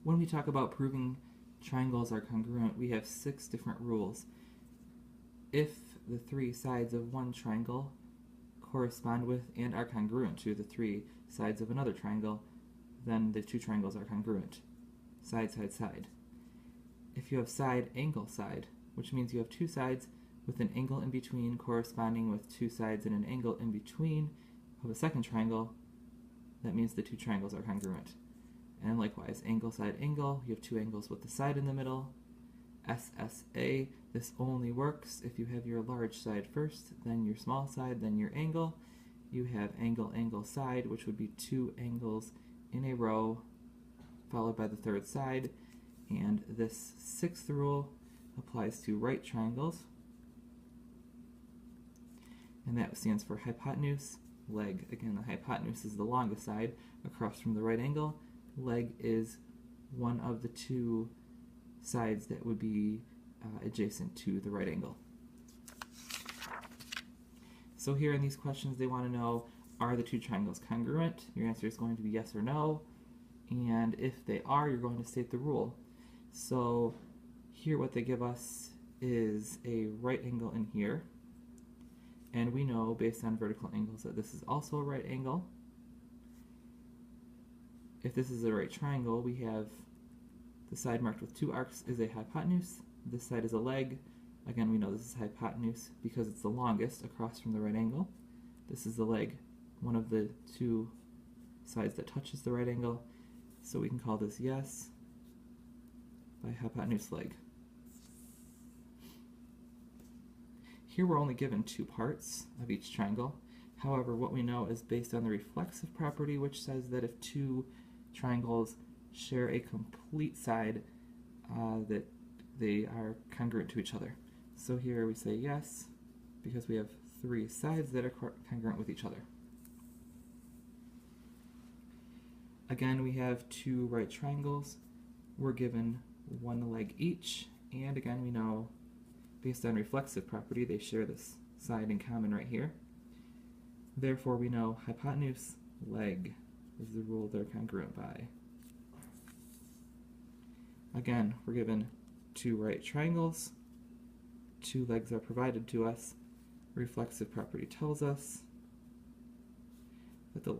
When we talk about proving triangles are congruent, we have 6 different rules. If the 3 sides of one triangle correspond with and are congruent to the 3 sides of another triangle, then the 2 triangles are congruent. Side, side, side. If you have side, angle, side, which means you have 2 sides with an angle in between corresponding with 2 sides and an angle in between of a second triangle, that means the 2 triangles are congruent. And likewise, angle, side, angle, you have 2 angles with the side in the middle. SSA, this only works if you have your large side first, then your small side, then your angle. You have angle, angle, side, which would be 2 angles in a row, followed by the 3rd side. And this 6th rule applies to right triangles, and that stands for hypotenuse, leg. Again, the hypotenuse is the longest side across from the right angle. Leg is one of the 2 sides that would be adjacent to the right angle. So here in these questions they want to know, are the 2 triangles congruent? Your answer is going to be yes or no, and if they are, you're going to state the rule. So here what they give us is a right angle in here, and we know based on vertical angles that this is also a right angle. If this is a right triangle, we have the side marked with 2 arcs is a hypotenuse, this side is a leg. Again, we know this is hypotenuse because it's the longest across from the right angle. This is the leg, one of the 2 sides that touches the right angle, so we can call this yes by hypotenuse leg. Here we're only given 2 parts of each triangle. However, what we know is based on the reflexive property, which says that if 2 triangles share a complete side, that they are congruent to each other. So here we say yes, because we have 3 sides that are congruent with each other. Again, we have 2 right triangles. We're given 1 leg each, and again we know based on reflexive property they share this side in common right here. Therefore we know hypotenuse, leg is the rule they're congruent by. Again, we're given 2 right triangles, 2 legs are provided to us. Reflexive property tells us that the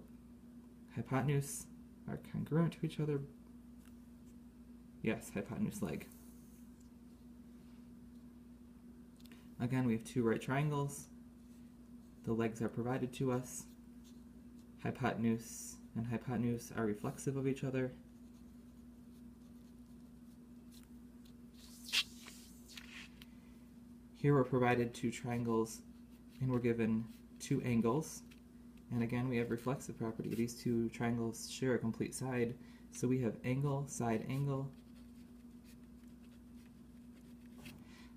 hypotenuse are congruent to each other. Yes, hypotenuse, leg. Again, we have 2 right triangles. The legs are provided to us. Hypotenuse and hypotenuse are reflexive of each other. Here we're provided 2 triangles and we're given 2 angles. And again, we have reflexive property. These 2 triangles share a complete side. So we have angle, side, angle.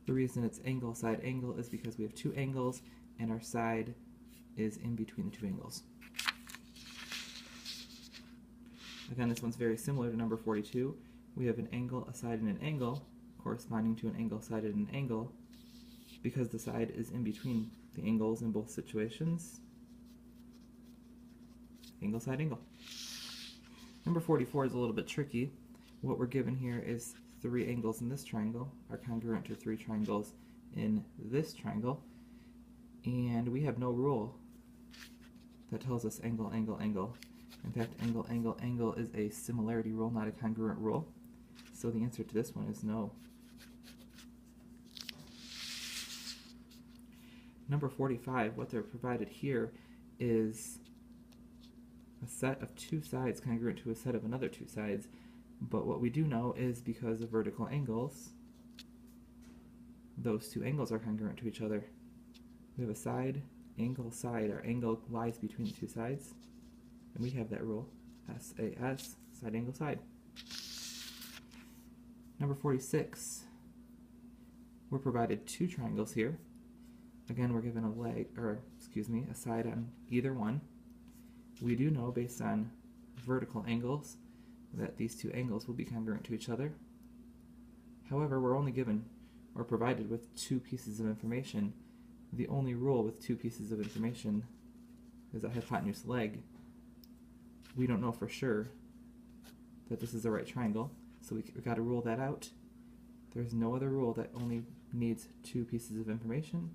The reason it's angle, side, angle is because we have 2 angles and our side is in between the 2 angles. Again, this one's very similar to number 42. We have an angle, a side, and an angle corresponding to an angle, side, and an angle. Because the side is in between the angles in both situations. Angle, side, angle. Number 44 is a little bit tricky. What we're given here is 3 angles in this triangle are congruent to 3 triangles in this triangle, and we have no rule that tells us angle, angle, angle. In fact, angle, angle, angle is a similarity rule, not a congruent rule. So the answer to this one is no. Number 45, what they're provided here is a set of 2 sides congruent to a set of another 2 sides. But what we do know is because of vertical angles, those 2 angles are congruent to each other. We have a side, angle, side. Our angle lies between the 2 sides. And we have that rule, SAS, side, angle, side. Number 46, we're provided 2 triangles here. Again, we're given a side on either one. We do know based on vertical angles that these 2 angles will be congruent to each other. However, we're only given or provided with 2 pieces of information. The only rule with 2 pieces of information is a hypotenuse leg. We don't know for sure that this is a right triangle, So we got to rule that out. There's no other rule that only needs two pieces of information.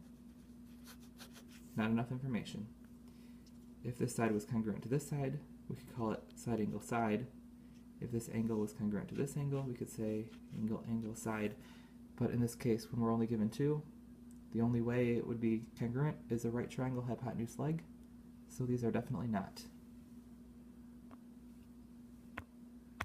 Not enough information. If this side was congruent to this side, we could call it side angle side. If this angle was congruent to this angle, we could say angle angle side. But in this case, when we're only given two, the only way it would be congruent is a right triangle hypotenuse leg. So these are definitely not.